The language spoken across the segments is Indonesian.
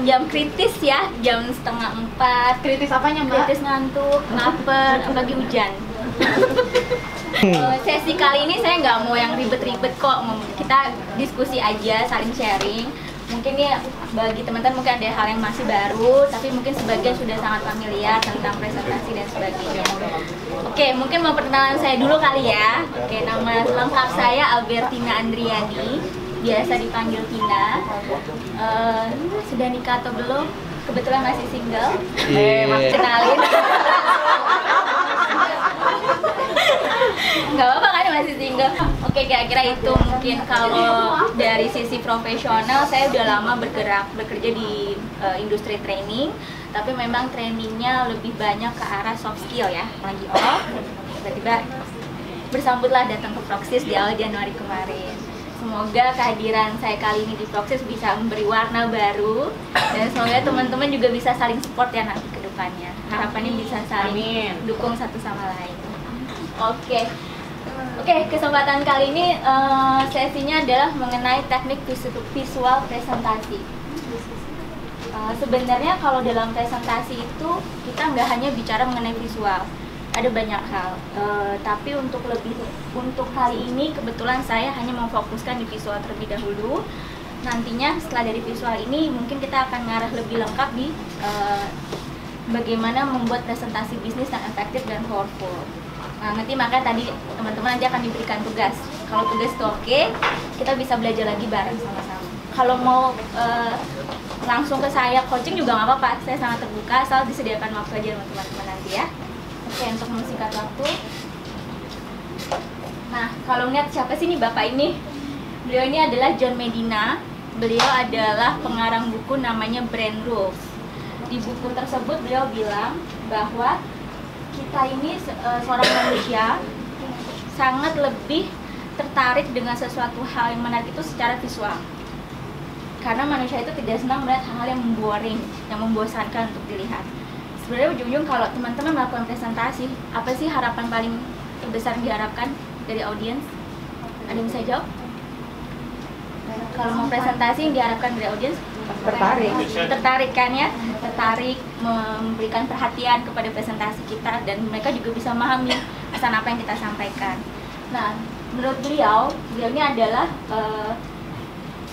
jam-jam kritis ya, jam 3:30. Kritis apanya, Mbak? Kritis ngantuk, lapar, apalagi hujan. Sesi kali ini saya nggak mau yang ribet-ribet kok, kita diskusi aja, saling sharing. Mungkin ya bagi teman-teman mungkin ada hal yang masih baru, tapi mungkin sebagian sudah sangat familiar tentang presentasi dan sebagainya. Oke, mungkin mau perkenalan saya dulu kali ya. Oke, nama lengkap saya Albertina Andriani, biasa dipanggil Tina. Sudah nikah atau belum? Kebetulan masih single. Kenalin. Nggak apa-apa kan masih single. Oke, kira-kira itu mungkin. Kalau dari sisi profesional saya udah lama bekerja di industri training, tapi memang trainingnya lebih banyak ke arah soft skill ya. Lagi tiba-tiba bersambutlah datang ke Proxis di awal Januari kemarin. Semoga kehadiran saya kali ini di Proxis bisa memberi warna baru, dan semoga teman-teman juga bisa saling support ya nanti ke depannya. Harapannya bisa saling dukung satu sama lain. Oke, kesempatan kali ini sesinya adalah mengenai teknik visual presentasi. Sebenarnya kalau dalam presentasi itu kita nggak hanya bicara mengenai visual, ada banyak hal. Tapi untuk kali ini kebetulan saya hanya memfokuskan di visual terlebih dahulu. Nantinya setelah dari visual ini mungkin kita akan ngarah lebih lengkap di bagaimana membuat presentasi bisnis yang efektif dan powerful. Nah, nanti makanya tadi teman-teman nanti akan diberikan tugas. Kalau tugas itu oke, kita bisa belajar lagi bareng sama-sama. Kalau mau langsung ke saya coaching juga nggak apa-apa, saya sangat terbuka, asal disediakan waktu aja sama teman-teman nanti ya. Oke, untuk mensingkat waktu. Nah, kalau lihat siapa sih nih bapak ini? Beliau ini adalah John Medina. Beliau adalah pengarang buku namanya Brand Rules. Di buku tersebut beliau bilang bahwa kita ini seorang manusia sangat lebih tertarik dengan sesuatu hal yang menarik itu secara visual. Karena manusia itu tidak senang melihat hal-hal yang boring, yang membosankan untuk dilihat. Sebenarnya ujung-ujung kalau teman-teman melakukan presentasi, apa sih harapan paling terbesar yang diharapkan dari audiens? Ada yang bisa jawab? Kalau mau presentasi yang diharapkan dari audiens? Tertarik kan ya? Tertarik, memberikan perhatian kepada presentasi kita, dan mereka juga bisa memahami pesan apa yang kita sampaikan. Nah, menurut beliau ini adalah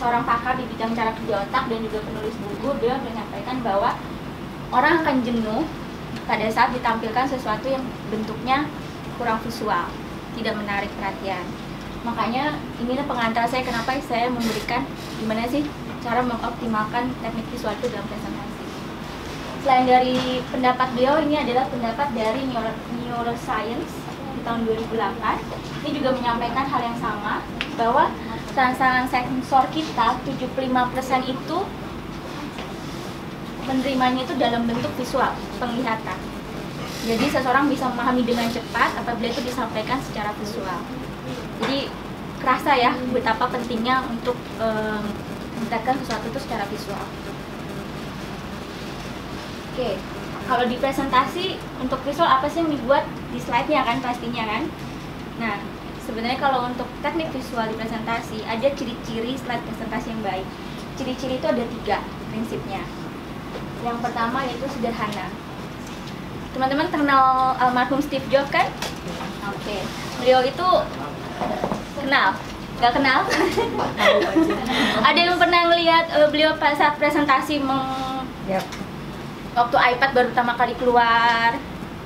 seorang pakar di bidang cara kerja otak dan juga penulis buku. Beliau menyampaikan bahwa orang akan jenuh pada saat ditampilkan sesuatu yang bentuknya kurang visual, tidak menarik perhatian. Makanya inilah pengantar saya kenapa saya memberikan gimana sih cara mengoptimalkan teknik visual itu dalam presentasi. Selain dari pendapat beliau, ini adalah pendapat dari Neuroscience di tahun 2008. Ini juga menyampaikan hal yang sama, bahwa rangsangan sensor kita 75% itu menerimanya itu dalam bentuk visual, penglihatan. Jadi seseorang bisa memahami dengan cepat apabila itu disampaikan secara visual. Jadi kerasa ya betapa pentingnya untuk mendapatkan sesuatu itu secara visual. Oke, kalau di presentasi untuk visual apa sih yang dibuat di slide-nya kan pastinya kan? Nah, sebenarnya kalau untuk teknik visual di presentasi ada ciri-ciri slide presentasi yang baik. Ciri-ciri itu ada 3 prinsipnya. Yang pertama yaitu sederhana. Teman-teman kenal almarhum Steve Jobs kan? Oke. Beliau itu kenal? Gak kenal? Ada yang pernah ngelihat beliau saat presentasi waktu iPad baru pertama kali keluar?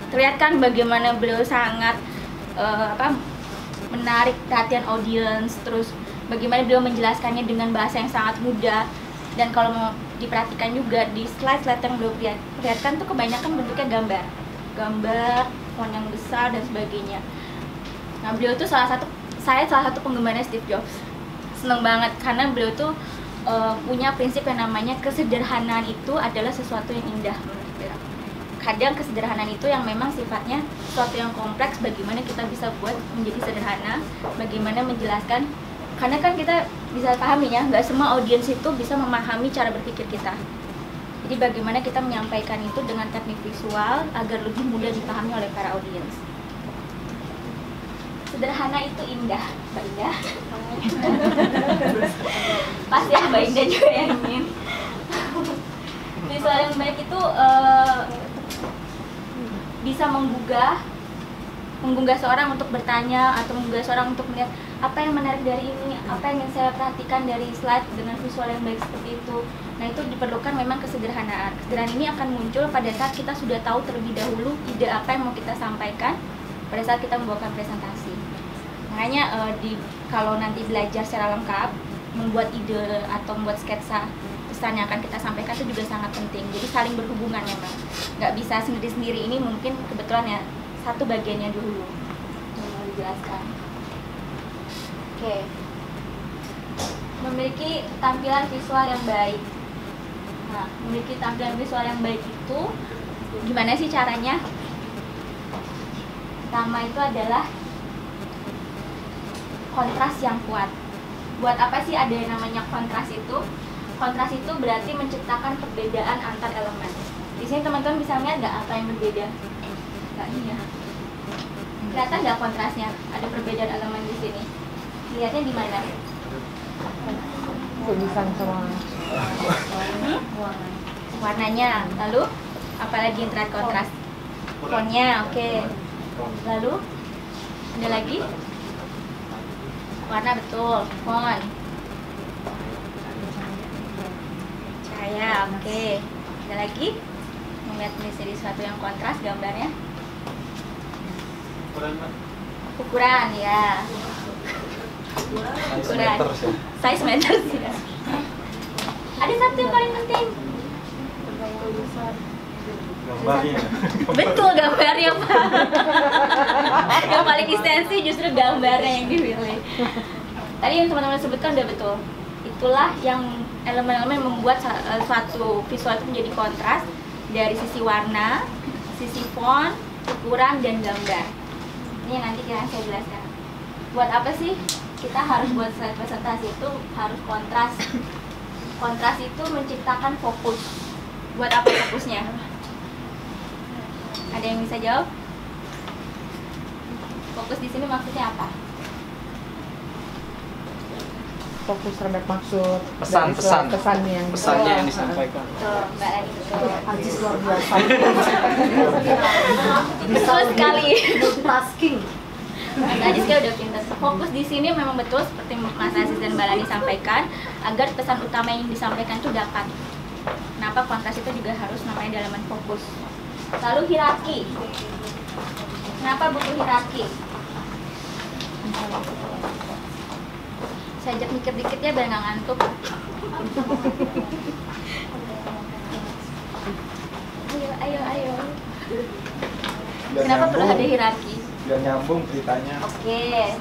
Terlihat kan bagaimana beliau sangat menarik perhatian audiens, terus bagaimana beliau menjelaskannya dengan bahasa yang sangat mudah. Dan kalau mau diperhatikan juga di slide-slide yang beliau perlihatkan tuh kebanyakan bentuknya gambar, font yang besar dan sebagainya. Nah, beliau tuh salah satu penggemarnya Steve Jobs. Seneng banget karena beliau tuh punya prinsip yang namanya kesederhanaan itu adalah sesuatu yang indah menurut beliau. Kadang kesederhanaan itu yang memang sifatnya sesuatu yang kompleks, bagaimana kita bisa buat menjadi sederhana, bagaimana menjelaskan. Karena kan kita bisa pahami ya, nggak semua audiens itu bisa memahami cara berpikir kita. Jadi bagaimana kita menyampaikan itu dengan teknik visual agar lebih mudah dipahami oleh para audiens. Sederhana itu indah, Mbak Indah. Pas ya Mbak Indah juga yang ingin. visual yang baik itu bisa menggugah seorang untuk bertanya atau menggugah seorang untuk melihat apa yang menarik dari ini, apa yang ingin saya perhatikan dari slide dengan visual yang baik seperti itu. Nah, itu diperlukan memang kesederhanaan. Kesederhanaan ini akan muncul pada saat kita sudah tahu terlebih dahulu ide apa yang mau kita sampaikan pada saat kita membawakan presentasi. Makanya kalau nanti belajar secara lengkap, membuat ide atau membuat sketsa pesan yang akan kita sampaikan itu juga sangat penting. Jadi saling berhubungan memang. Nggak bisa sendiri-sendiri, ini mungkin kebetulan ya satu bagiannya dulu yang mau dijelaskan. Oke. Memiliki tampilan visual yang baik. Nah, memiliki tampilan visual yang baik itu gimana sih caranya? Pertama itu adalah kontras yang kuat. Buat apa sih ada yang namanya kontras itu? Kontras itu berarti menciptakan perbedaan antar elemen. Di sini teman-teman bisa lihat nggak apa yang berbeda? Nggak ini ya. Kelihatan nggak kontrasnya? Ada perbedaan elemen di sini. Lihatnya di mana? Tulisan sama warnanya. Lalu apalagi yang terlihat kontras? Fontnya, oke. Lalu ada lagi? Warna betul, font. Cahaya, oke. Ada lagi? Melihat menjadi sesuatu yang kontras gambarnya. Ukuran ya. Ukuran. Size meters ya. Ada satu yang paling penting. Gambarnya. Betul, gambarnya Pak. Yang paling esensi justru gambarnya yang dipilih. Tadi yang teman-teman sebutkan udah betul. Itulah yang elemen-elemen membuat suatu visual itu menjadi kontras dari sisi warna, sisi font, ukuran, dan gambar. Ini yang nanti saya jelaskan. Buat apa sih kita harus buat slide presentasi itu harus kontras? Kontras itu menciptakan fokus. Buat apa fokusnya? Ada yang bisa jawab? Fokus di sini maksudnya apa? fokus terhadap maksud pesannya yang disampaikan. Betul, Mbak Lani, betul. Ajis luar biasa. Betul sekali. Multitasking. Mas Ajis kan udah pintar. Fokus di sini memang betul seperti Mas Ajis dan Mbak Lani sampaikan, agar pesan utama yang disampaikan itu dapat. Kenapa kontras itu juga harus namanya elemen fokus. Lalu hierarki. Kenapa butuh hierarki? Saya ajak mikir dikit ya biar nggak ngantuk. Ayo. Kenapa perlu ada hierarki? Biar nyambung ceritanya. Oke.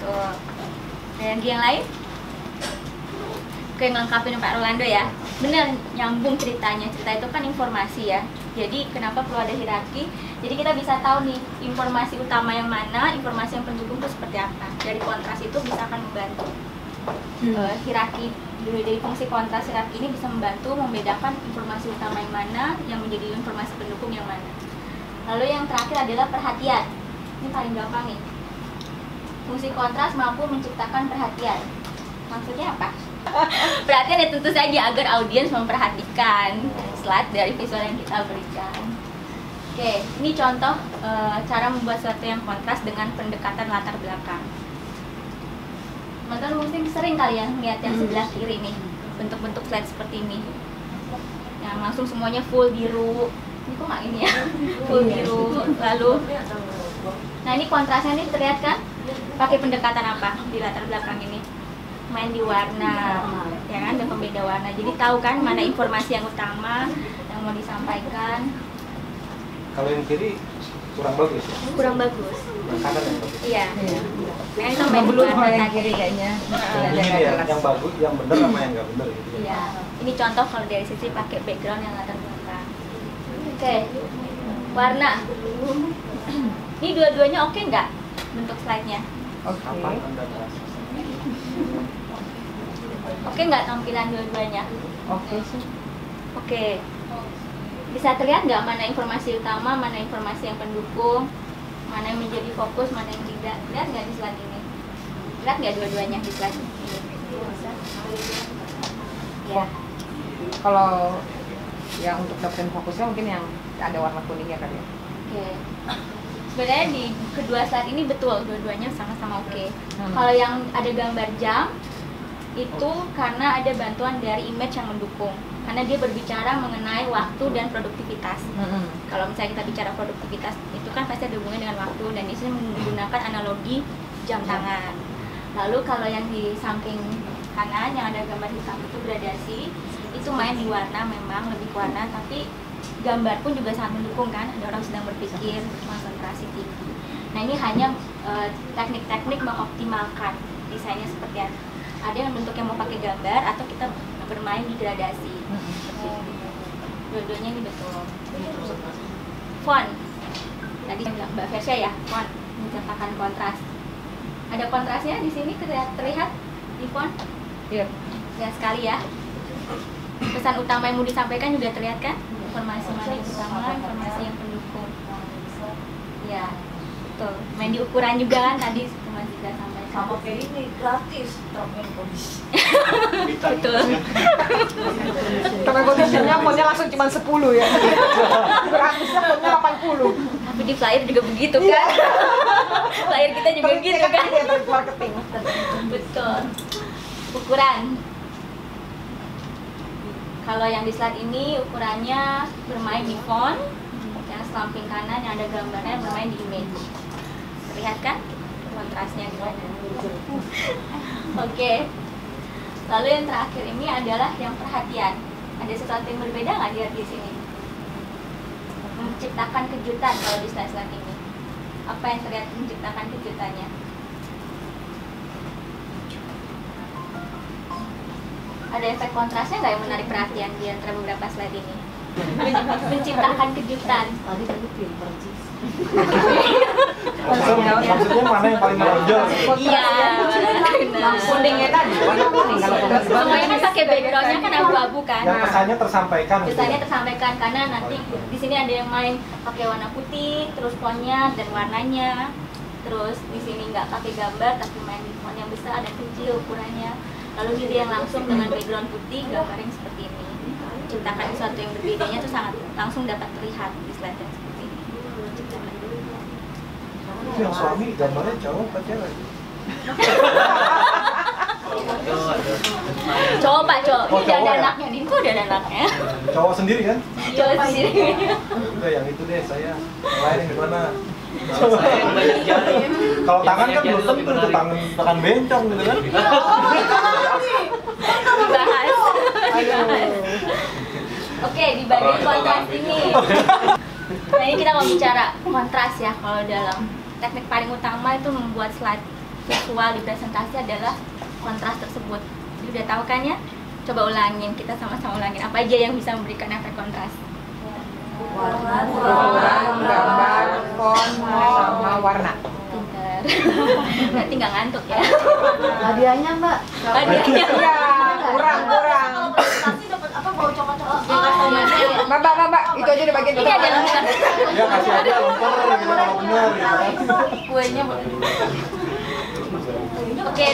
Tuh. Dan yang lain? Oke, ngelengkapin Pak Rolando ya. Bener, nyambung ceritanya. Cerita itu kan informasi ya. Jadi kenapa perlu ada hierarki? Jadi kita bisa tahu nih informasi utama yang mana, informasi yang pendukung itu seperti apa. Dari kontras itu bisa akan membantu. Hierarki dari fungsi kontras hierarki ini bisa membantu membedakan informasi utama yang mana, yang menjadi informasi pendukung yang mana. Lalu yang terakhir adalah perhatian. Ini paling gampang nih. Fungsi kontras mampu menciptakan perhatian. Maksudnya apa? Perhatian ya tentu saja agar audiens memperhatikan slide dari visual yang kita berikan. Oke, ini contoh cara membuat sesuatu yang kontras dengan pendekatan latar belakang. Teman-teman mungkin sering kali ya lihat yang sebelah kiri nih, bentuk-bentuk slide seperti ini. Yang langsung semuanya full biru. Ini kok nggak ini ya? Full biru. Lalu, nah ini kontrasnya nih terlihat kan? Pakai pendekatan apa di latar belakang ini? Main di warna, ya kan, ada pembeda warna. Jadi tahu kan mana informasi yang utama yang mau disampaikan. Kalau yang kiri kurang bagus ya? Kurang bagus. Yang kanan yang bagus. Iya. Nah, itu main di Belum warna yang tadi. kiri kayaknya. Ini ya, yang bagus, yang benar sama yang nggak benar gitu. Iya. Ini contoh kalau dari sisi pakai background yang latar belakang. Oke. Warna. Ini dua-duanya oke nggak bentuk slide-nya? Oke. Kapan Anda merasa? Oke nggak tampilan dua-duanya? Oke sih. Oke. Bisa terlihat nggak mana informasi utama, mana informasi yang pendukung, mana yang menjadi fokus, mana yang tidak? Lihat nggak di slide ini? Lihat nggak dua-duanya di slide ini? Ya. Kalau Yang untuk dapetin fokusnya mungkin yang ada warna kuningnya kali ya. Oke. Sebenarnya di kedua slide ini betul, dua-duanya sama-sama oke. Hmm. Kalau yang ada gambar jam itu karena ada bantuan dari image yang mendukung. Karena dia berbicara mengenai waktu dan produktivitas. Kalau misalnya kita bicara produktivitas itu kan pasti ada hubungannya dengan waktu, dan di sini menggunakan analogi jam tangan. Lalu kalau yang di samping kanan yang ada gambar hitam itu gradasi, itu main di warna, memang lebih ke warna, tapi gambar pun juga sangat mendukung kan, ada orang sedang berpikir, konsentrasi tinggi. Nah ini hanya teknik-teknik mengoptimalkan desainnya seperti apa. Ada yang bentuknya mau pakai gambar atau kita bermain di gradasi. Dua-duanya ini betul. Font, tadi saya bilang Mbak Versya ya, font menciptakan kontras. Ada kontrasnya di sini terlihat di font? Iya. Lihat sekali ya. Pesan utama yang mau disampaikan juga terlihat kan? Informasi mana yang utama, informasi yang pendukung. Ya, betul. Main di ukuran juga kan tadi masih sudah sampaikan. Sama kayak ini gratis termen kondisi. Betul. Kalau conditionnya fontnya langsung cuma 10 ya. Gratisnya fontnya 80. Tapi di flyer juga begitu kan? Flyer kita juga gitu kan? Marketing. Betul. Ukuran. Kalau yang di slide ini ukurannya bermain di font, yang samping kanan yang ada gambarnya bermain di image. Terlihat kan kontrasnya gimana? Oke. Lalu yang terakhir ini adalah yang perhatian. Ada sesuatu yang berbeda nggak lihat di sini? Menciptakan kejutan kalau di slide ini. Apa yang terlihat menciptakan kejutannya? Ada efek kontrasnya nggak yang menarik perhatian di antara beberapa slide ini? Menciptakan kejutan. Tadi film Prancis. Maksudnya mana yang paling menonjol? Iya, benar. Kuningnya tadi, warna kuning kalau Semuanya kan pakai backgroundnya kan abu-abu kan? Yang pesannya tersampaikan. Pesannya tersampaikan karena nanti di sini ada yang main pakai warna putih, terus fontnya dan warnanya, terus di sini nggak pakai gambar tapi main di font yang besar dan kecil ukurannya. Lalu ini yang langsung dengan background putih, gambarnya seperti ini. Ciptakan sesuatu yang berbedanya itu sangat langsung dapat terlihat di slide yang seperti ini. Ciptakan dulu. Yang suami gambarnya cowok apa cewek? Cowok pak, cowok. Oh, Ini cowok ada ya? anaknya, ini kok ada anaknya. Cowok sendiri kan? Cowok sendiri. Udah yang itu deh saya. Yang lain yang di mana? Saya yang banyak jari. Kalau tangan kan Banyak belum jari tentu lebih itu tangan bencong gitu kan? Dibahas. Oke, di bagian kontras ini. Nah ini kita mau bicara kontras ya. Kalau dalam teknik paling utama itu membuat slide visual di presentasi adalah kontras tersebut. Jadi udah tahu kan ya? Coba ulangin, kita sama-sama ulangin. Apa aja yang bisa memberikan efek kontras? Ukuran, gambar, font, sama warna. Pinter. Berarti nggak ngantuk ya? Hadiahnya Mbak. Hadiahnya. Iya, kurang. Kalau presentasi dapat apa bawa coklat-coklat? Mbak, itu aja di bagian Ini ada lengkap. Ya kasih aja lempar gitu kalau benar gitu kan. Kuenya boleh. Oke,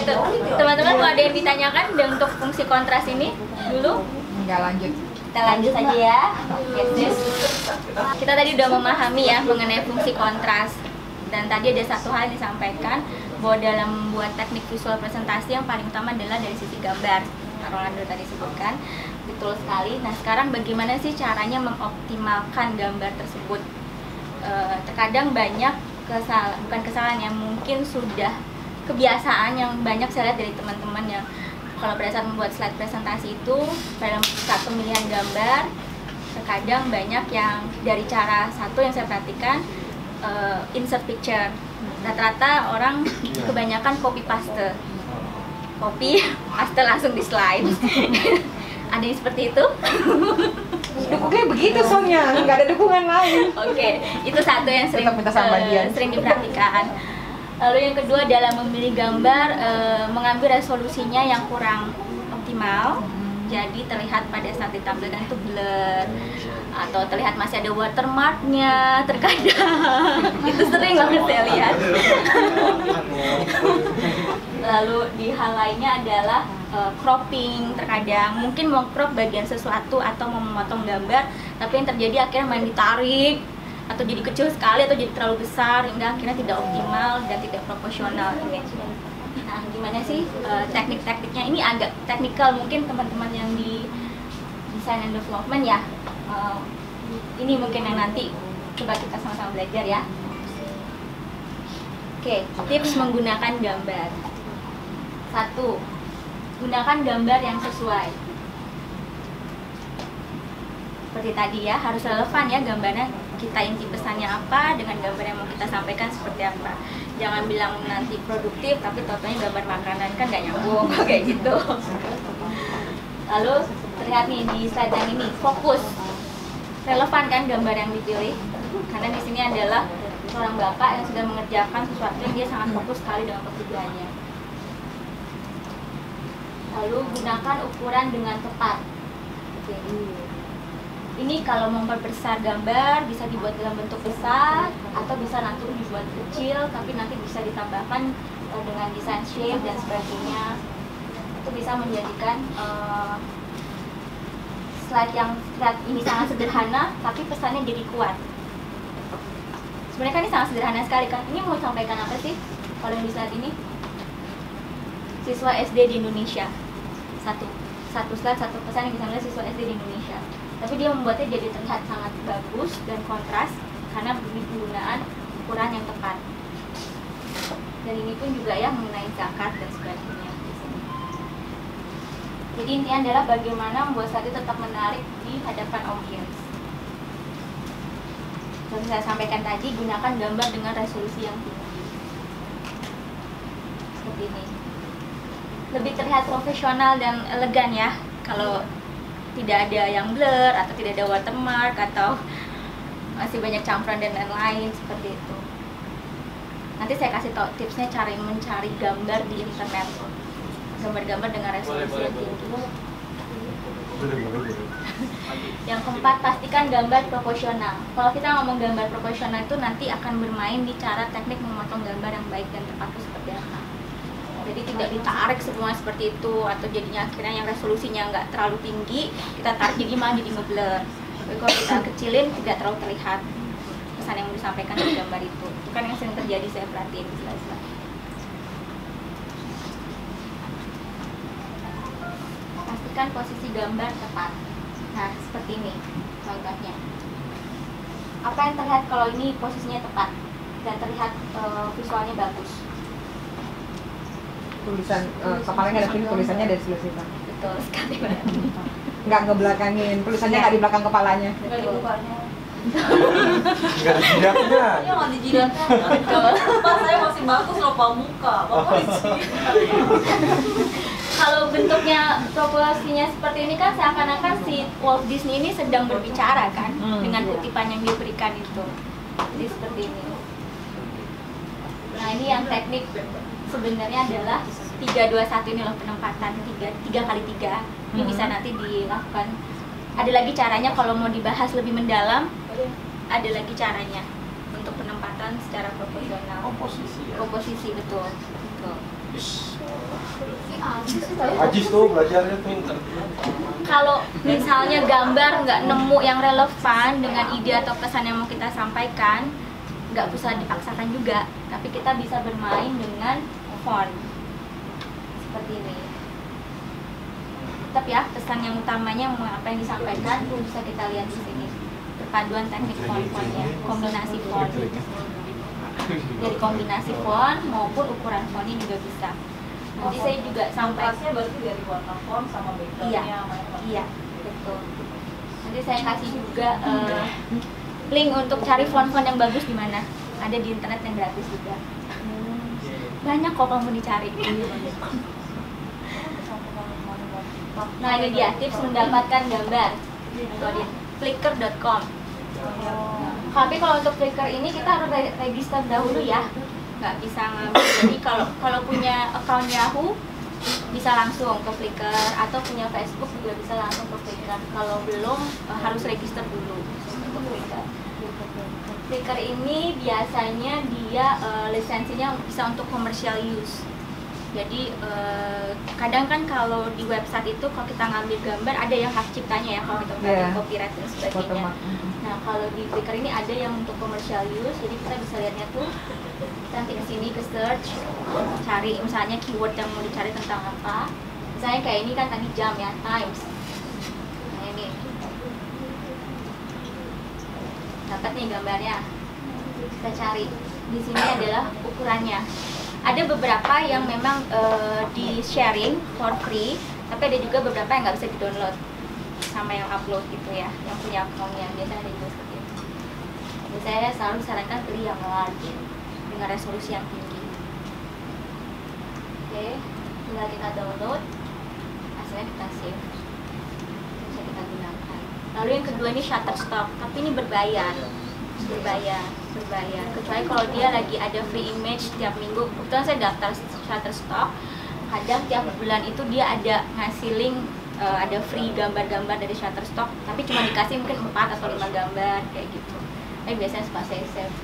teman-teman kalau ada yang ditanyakan untuk fungsi kontras ini dulu, Enggak lanjut. kita lanjut saja ya. Yes. Kita tadi udah memahami ya mengenai fungsi kontras, dan tadi ada satu hal yang disampaikan bahwa dalam membuat teknik visual presentasi yang paling utama adalah dari sisi gambar. Rolando tadi sebutkan, betul sekali. Nah sekarang bagaimana sih caranya mengoptimalkan gambar tersebut? Terkadang banyak bukan kesalahan yang mungkin sudah kebiasaan yang banyak saya lihat dari teman-teman yang kalau pada saat membuat slide presentasi itu dalam saat pemilihan gambar terkadang banyak yang dari cara satu yang saya perhatikan insert picture. Rata-rata orang kebanyakan copy paste langsung di slide. Ada yang seperti itu? Dukungnya begitu soalnya, nggak ada dukungan lain. Oke, itu satu yang sering Tetap minta sama bagian. sering diperhatikan. Lalu yang kedua dalam memilih gambar, mengambil resolusinya yang kurang optimal. Jadi terlihat pada saat ditampilkan itu blur atau terlihat masih ada watermarknya terkadang. Itu sering banget saya lihat. Lalu di hal lainnya adalah cropping, terkadang mungkin mau crop bagian sesuatu atau mau memotong gambar, tapi yang terjadi akhirnya main ditarik atau jadi kecil sekali atau jadi terlalu besar hingga akhirnya tidak optimal dan tidak proporsional image-nya. Nah, gimana sih teknik-tekniknya? Ini agak teknikal, mungkin teman-teman yang di design and development ya, ini mungkin yang nanti coba kita sama-sama belajar ya. Oke, tips menggunakan gambar. 1. Gunakan gambar yang sesuai. Seperti tadi ya, harus relevan ya gambarnya, kita inti pesannya apa dengan gambar yang mau kita sampaikan seperti apa. Jangan bilang nanti produktif tapi totalnya gambar makanan, kan gak nyambung kayak gitu. Lalu terlihat nih di slide yang ini, fokus. Relevan kan gambar yang dipilih? Karena di sini adalah seorang bapak yang sudah mengerjakan sesuatu yang dia sangat fokus sekali dengan pekerjaannya. Lalu gunakan ukuran dengan tepat. Ini kalau memperbesar gambar bisa dibuat dalam bentuk besar atau bisa nanti dibuat kecil, tapi nanti bisa ditambahkan dengan desain shape dan sebagainya. Itu bisa menjadikan slide yang ini sangat sederhana tapi pesannya jadi kuat. Sebenarnya kan ini sangat sederhana sekali kan. Ini mau sampaikan apa sih kalau di slide ini? Siswa SD di Indonesia. Satu slide, satu pesan yang bisa melihat siswa SD di Indonesia. Tapi dia membuatnya jadi terlihat sangat bagus dan kontras karena penggunaan ukuran yang tepat. Dan ini pun juga ya mengenai zakat dan sebagainya. Jadi intinya adalah bagaimana membuat slide itu tetap menarik di hadapan audiens. Seperti saya sampaikan tadi, gunakan gambar dengan resolusi yang tinggi. Seperti ini. Lebih terlihat profesional dan elegan ya kalau tidak ada yang blur atau tidak ada watermark atau masih banyak campuran dan lain-lain seperti itu. Nanti saya kasih tahu tipsnya cara mencari gambar di internet, gambar-gambar dengan resolusi yang tinggi. Yang keempat, pastikan gambar proporsional. Kalau kita ngomong gambar proporsional itu nanti akan bermain di cara teknik memotong gambar yang baik dan tepat itu seperti apa. Jadi tidak ditarik semua seperti itu, atau jadinya akhirnya yang resolusinya nggak terlalu tinggi, kita tarik jadi malah jadi ngeblur. Tapi kalau kita kecilin tidak terlalu terlihat pesan yang mau disampaikan di gambar itu. Itu kan yang sering terjadi, saya perhatiin di slide-slide. Pastikan posisi gambar tepat. Nah, seperti ini contohnya. Apa yang terlihat kalau ini posisinya tepat dan terlihat visualnya bagus? Tulisan kepalanya ada sini, tulisannya ada di sebelah sini. Betul sekali. Nggak ngebelakangin, tulisannya nggak di belakang kepalanya. Nggak di mukanya. Nggak ada jidatnya. Iya nggak di jidatnya. Betul. Pak saya masih bagus loh pak muka. Bapak di sini. Kalau bentuknya proporsinya seperti ini kan seakan-akan si Walt Disney ini sedang berbicara kan dengan kutipan yang diberikan itu. Jadi seperti ini. Nah, ini yang teknik sebenarnya adalah 3-2-1 ini loh, penempatan 3x3. Ini bisa nanti dilakukan. Ada lagi caranya kalau mau dibahas lebih mendalam, ada lagi caranya untuk penempatan secara proporsional. Komposisi ya. Komposisi betul. Betul. Ajis tuh belajarnya tuh. Kalau misalnya gambar nggak nemu yang relevan dengan ide atau pesan yang mau kita sampaikan, nggak usah dipaksakan juga, tapi kita bisa bermain dengan font seperti ini. Tetap ya, pesan yang utamanya apa yang disampaikan bisa kita lihat di sini. Perpaduan teknik font-fontnya, kombinasi font. Dari kombinasi font maupun ukuran fontnya juga bisa. Nanti saya juga sampaikan berarti dari warna font sama backgroundnya. Iya, betul. Nanti saya kasih juga link untuk cari font-font yang bagus di mana. Ada di internet yang gratis juga. Banyak kok kamu dicari. Nah, ini dia tips mendapatkan gambar. Di flickr.com. Tapi kalau untuk Flickr ini kita harus register dahulu ya. Nggak bisa ngambil. Jadi kalau punya account Yahoo bisa langsung ke Flickr, atau punya Facebook juga bisa langsung ke Flickr. Kalau belum harus register dulu untuk Flickr. Flickr ini biasanya dia lisensinya bisa untuk commercial use. Jadi kadang kan kalau di website itu kalau kita ngambil gambar ada yang hak ciptanya ya, kalau untuk copyright dan sebagainya. Nah kalau di Flickr ini ada yang untuk commercial use, jadi kita bisa lihatnya tuh nanti ke sini ke search, cari misalnya keyword yang mau dicari tentang apa. Misalnya kayak ini kan tadi jam ya, times. Nah ini dapat nih gambarnya, kita cari. Di sini adalah ukurannya. Ada beberapa yang memang di sharing for free, tapi ada juga beberapa yang nggak bisa di download sama yang upload gitu ya, yang punya akunnya. Biasanya ada juga seperti itu. Jadi saya selalu sarankan pilih yang large dengan resolusi yang tinggi. Oke, tinggal kita download, hasilnya kita save, bisa kita gunakan. Lalu yang kedua ini Shutterstock, tapi ini berbayar. Kecuali kalau dia lagi ada free image tiap minggu. Kebetulan saya daftar Shutterstock, kadang tiap bulan itu dia ada ngasih link, ada free gambar-gambar dari Shutterstock, tapi cuma dikasih mungkin 4 atau 5 gambar kayak gitu. Tapi biasanya suka saya save.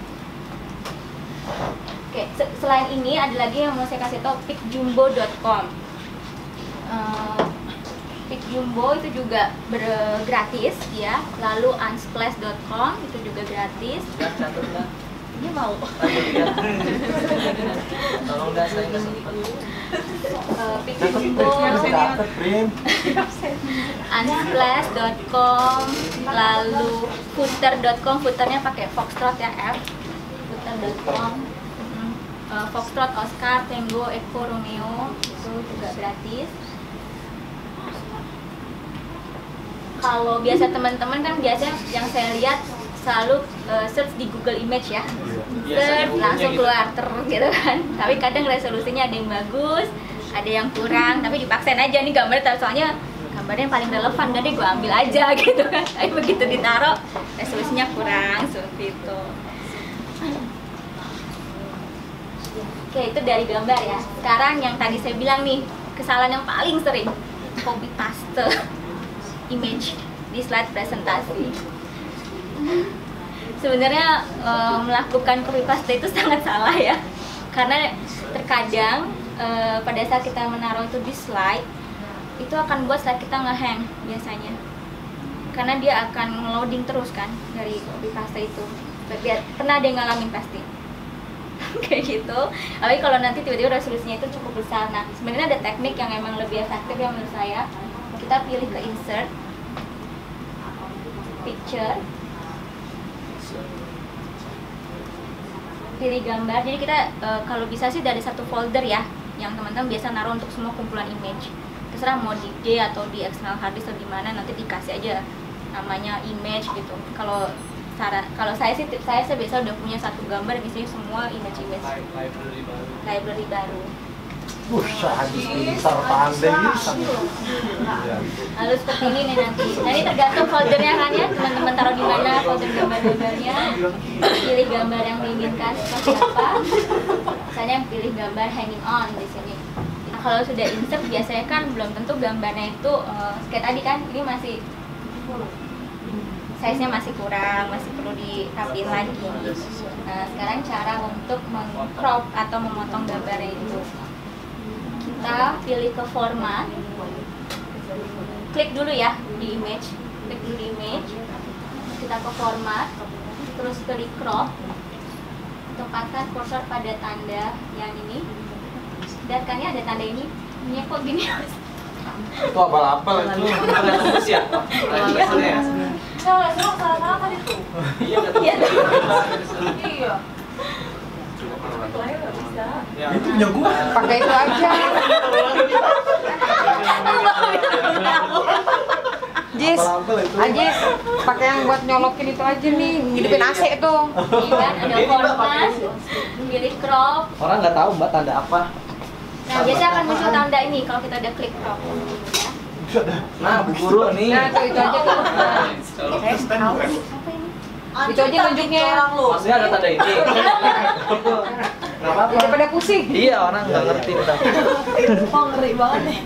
Oke, selain ini ada lagi yang mau saya kasih tahu, picjumbo.com. Picjumbo itu juga gratis ya. Lalu unsplash.com itu juga gratis. Ini mau. Tolong dah saya nggak sempat. Picjumbo, unsplash.com, lalu footer.com, footernya pakai Foxtrot ya, footer.com. Foxtrot, Oscar, Tango, Echo, Romeo itu juga gratis. Kalau biasa teman-teman kan biasanya yang saya lihat selalu search di Google Image ya, search langsung keluar gitu kan. Tapi kadang resolusinya ada yang bagus, ada yang kurang, tapi dipaksain aja nih gambarnya, soalnya gambarnya yang paling relevan, jadi gue ambil aja gitu kan. Tapi begitu ditaruh resolusinya kurang seperti itu. Oke, itu dari gambar ya. Sekarang yang tadi saya bilang nih, kesalahan yang paling sering, copy paste image di slide presentasi. Sebenarnya melakukan copy paste itu sangat salah ya, karena terkadang pada saat kita menaruh itu di slide, itu akan buat slide kita ngehang biasanya, karena dia akan loading terus kan dari copy paste itu. Pernah ada yang ngalamin pasti kayak gitu. Tapi kalau nanti tiba-tiba resolusinya itu cukup besar, nah sebenarnya ada teknik yang emang lebih efektif ya menurut saya. Kita pilih ke insert, picture, pilih gambar. Jadi kita kalau bisa sih dari satu folder ya, yang teman-teman biasa naruh untuk semua kumpulan image. Terserah mau di D atau di external hard disk atau di mana, nanti dikasih aja namanya image gitu. Kalau saya sih tips saya biasa udah punya satu gambar yang isinya semua image library baru. Habis pintar pandai Lalu seperti ini nih nanti. Nah ini tergantung foldernya kan ya, teman-teman taruh di mana folder gambar-gambarnya. Pilih gambar yang diinginkan seperti apa. Misalnya yang pilih gambar hanging on di sini. Nah kalau sudah insert biasanya kan belum tentu gambarnya itu kayak tadi kan, ini masih size-nya masih kurang, masih perlu dirapiin lagi. Nah sekarang cara untuk meng-crop atau memotong gambarnya itu, kita pilih ke format, klik dulu ya di image, kita ke format, terus pilih crop, tempatkan cursor pada tanda yang ini, dan kan ya ada tanda ini kok gini. Itu abal-abal itu. Tembus ya? Salah salah kan itu. Iya. Iya. Itu punya gua. Pakai itu aja. Jis, Abal-abal itu. Ajis, pakai yang buat nyolokin itu aja nih, ngidupin AC tuh. Ini kan ada format, pilih crop. Orang nggak tahu mbak tanda apa. Nah biasanya akan muncul tanda ini kalau kita udah klik crop ya. Nah, Bu Guru nih. Nah, tuh itu aja tuh. Nah, Apa ini? itu aja nunjuknya. Maksudnya ada tanda ini. Nggak apa-apa. Daripada pusing. Iya, orang nggak ngerti udah. Oh ngeri banget nih.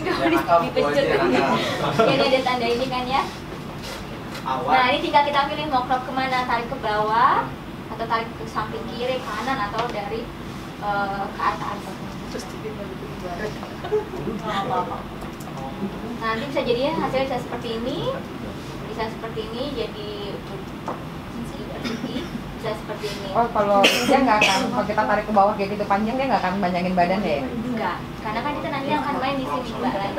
Ini kalau dipecut. Ini ada tanda ini kan ya. Nah ini tinggal kita pilih mau crop kemana, tarik ke bawah atau tarik ke samping kiri, kanan, atau dari ke atas. Nah, nanti bisa jadinya hasilnya bisa seperti ini, jadi bisa seperti ini. Oh, kalau dia nggak akan, kalau kita tarik ke bawah kayak gitu panjang, dia nggak akan panjangin badan ya? Enggak, karena kan kita nanti akan main di sini Mbak lagi.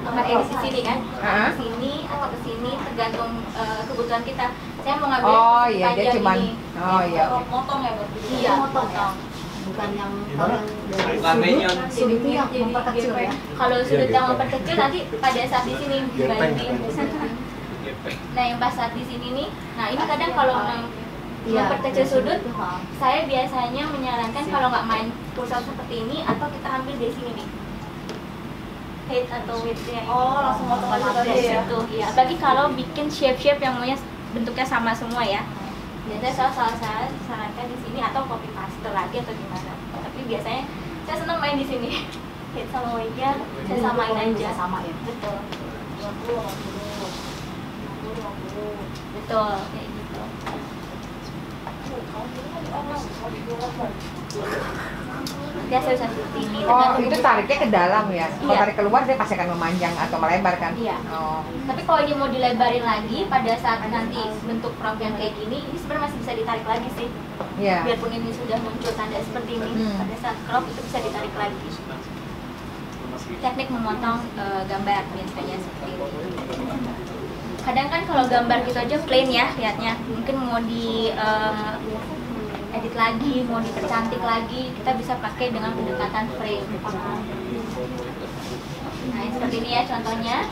Akan edisi sini kan? Ke sini atau ke sini tergantung kebutuhan kita. Saya mau ngambil Oh iya, dia panjang cuman, ini. oh iya. Motong ya Bang? Iya, motong. Bukan yang Bukan menyon. sudut yang memperkecil ya. Kalau sudut yang memperkecil nanti pada saat di sini dibanding. Nah, yang pas saat di sini nih, nah ini kadang kalau memperkecil sudut, saya biasanya menyarankan kalau nggak main push up seperti ini atau kita ambil dari sini nih. Height atau width-nya. Oh, langsung motong aja ya. Itu, iya. Apalagi kalau bikin shape-shape yang maunya bentuknya sama semua ya. Biasanya saya sarankan di sini atau copy paste lagi atau gimana. Tapi biasanya saya senang main di sini. Height sama width-nya saya samain aja. Sama ya. Betul. Betul, kayak gitu. Biasa bisa seperti ini. Oh, itu tariknya ke dalam ya? Kalau Iya. tarik keluar dia pasti akan memanjang atau melebar kan? Iya. Oh. Tapi kalau ini mau dilebarin lagi pada saat nanti bentuk prop yang kayak gini, ini sebenarnya masih bisa ditarik lagi sih. Iya. Biarpun ini sudah muncul tanda seperti ini, pada saat crop itu bisa ditarik lagi. Teknik memotong gambar biasanya seperti ini. Kadang kan kalau gambar gitu aja plain ya lihatnya, mungkin mau di edit lagi, mau dipercantik lagi, kita bisa pakai dengan pendekatan frame. Nah, ini seperti ini ya contohnya.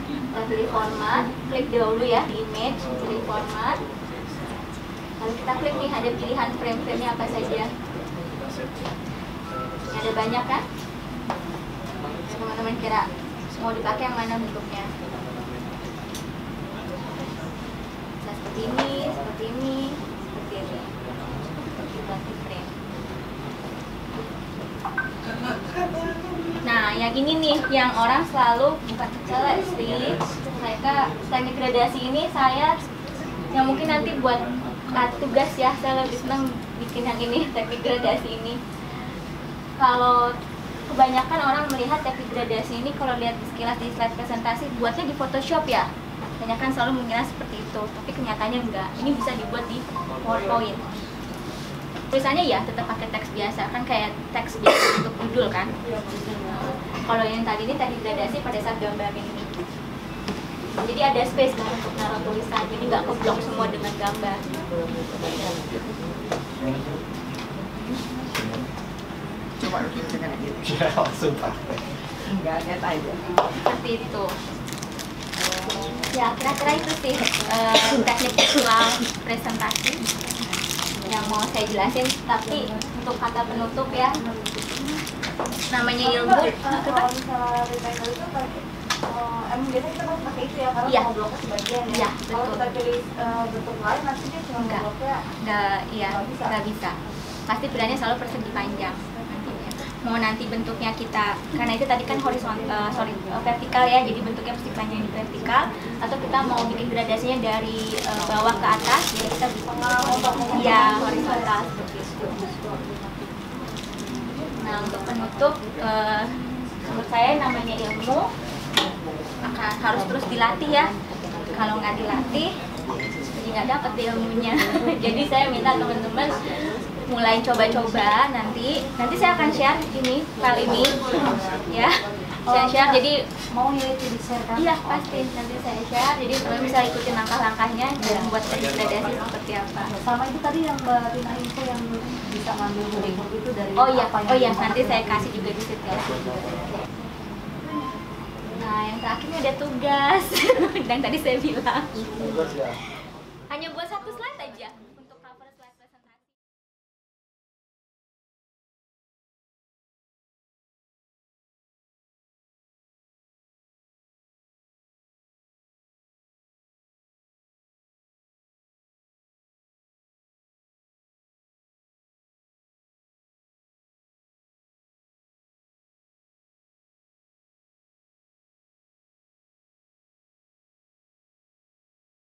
Kita pilih format, klik dahulu ya di image, pilih format. Lalu kita klik nih, ada pilihan frame-frame-nya apa saja. Ini ada banyak kan? Teman-teman kira mau dipakai yang mana bentuknya? Bisa seperti ini, seperti ini, seperti ini. Ganti frame. Nah, yang ini nih, yang orang selalu bukan salah sih. Mereka teknik gradasi ini saya yang mungkin nanti buat tugas ya, saya lebih senang bikin yang ini, teknik gradasi ini. Kalau kebanyakan orang melihat teknik gradasi ini kalau lihat sekilas di slide presentasi buatnya di Photoshop ya. Kebanyakan selalu mengira seperti itu, tapi kenyataannya enggak. Ini bisa dibuat di PowerPoint. Tulisannya ya tetap pakai teks biasa, kan kayak teks biasa untuk judul kan. Kalau yang tadi ini teknik gradasi pada saat gambar ini. Jadi ada space kan untuk naruh tulisan, jadi nggak keblok semua dengan gambar. Coba dengan gitu. Ya, langsung pakai. Enggak, lihat aja. Seperti itu. Ya, kira-kira itu sih teknik visual presentasi yang mau saya jelasin. Tapi untuk kata penutup ya, namanya ilmu. Kalau misalnya retainer itu berarti emang biasanya kita harus pakai itu ya, karena Iya. mau bloknya sebagian ya. Iya, Kalau betul. kita pilih bentuk lain nanti dia cuma Enggak. bloknya. Nggak bisa. Pasti pilihannya selalu persegi panjang. Nantinya. Mau nanti bentuknya kita, karena itu tadi kan horizontal, vertikal ya, jadi bentuknya pasti panjang di vertikal. Atau kita mau bikin gradasinya dari bawah ke atas, jadi kita bisa ya horizontal seperti itu. Nah, untuk penutup, menurut saya namanya ilmu harus terus dilatih ya. Kalau nggak dilatih, jadi nggak dapat ilmunya. Jadi saya minta teman-teman mulai coba-coba. Nanti saya akan share ini file ini, ya. Saya share. Jadi Mau ya itu di-share kan? iya pasti nanti saya share. Jadi teman bisa ikutin langkah-langkahnya dan buat gradasi seperti apa. Sama itu tadi yang Mbak Tina info yang bisa ngambil huruf itu dari Oh iya, apa yang oh iya bisa nanti pakai. saya kasih juga di situ. Nah, yang terakhir ini ada tugas. Dan tadi saya bilang Tugas ya. hanya buat 1 slide aja.